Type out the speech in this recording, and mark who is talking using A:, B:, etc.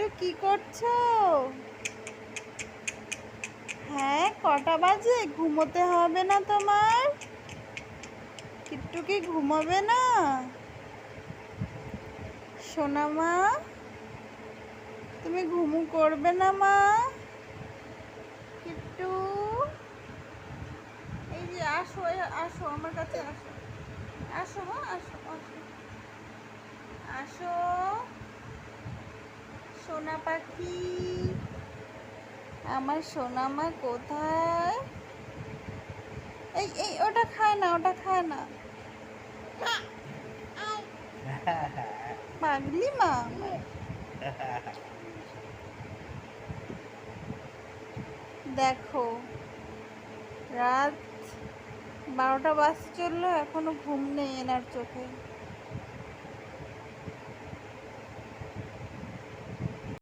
A: কিট্টু কি করছো? হ্যাঁ, কটা বাজে? ঘুমোতে হবে না তোমার? কিট্টু কি ঘুমাবে না? সোনা মা, তুমি ঘুমু করবে না মা? কিট্টু, এই যে আসো, আসো আমার কাছে আসো। আসো মা, আসো আসো আসো। সোনা পাখি, আমার সোনা মা কোথায়? এই এই ওটা খায় না, ওটা খায় না। পাগলি মা আমার। দেখো, রাত 12টা বাজতে চললো, এখনো ঘুম নেই এনার চোখে।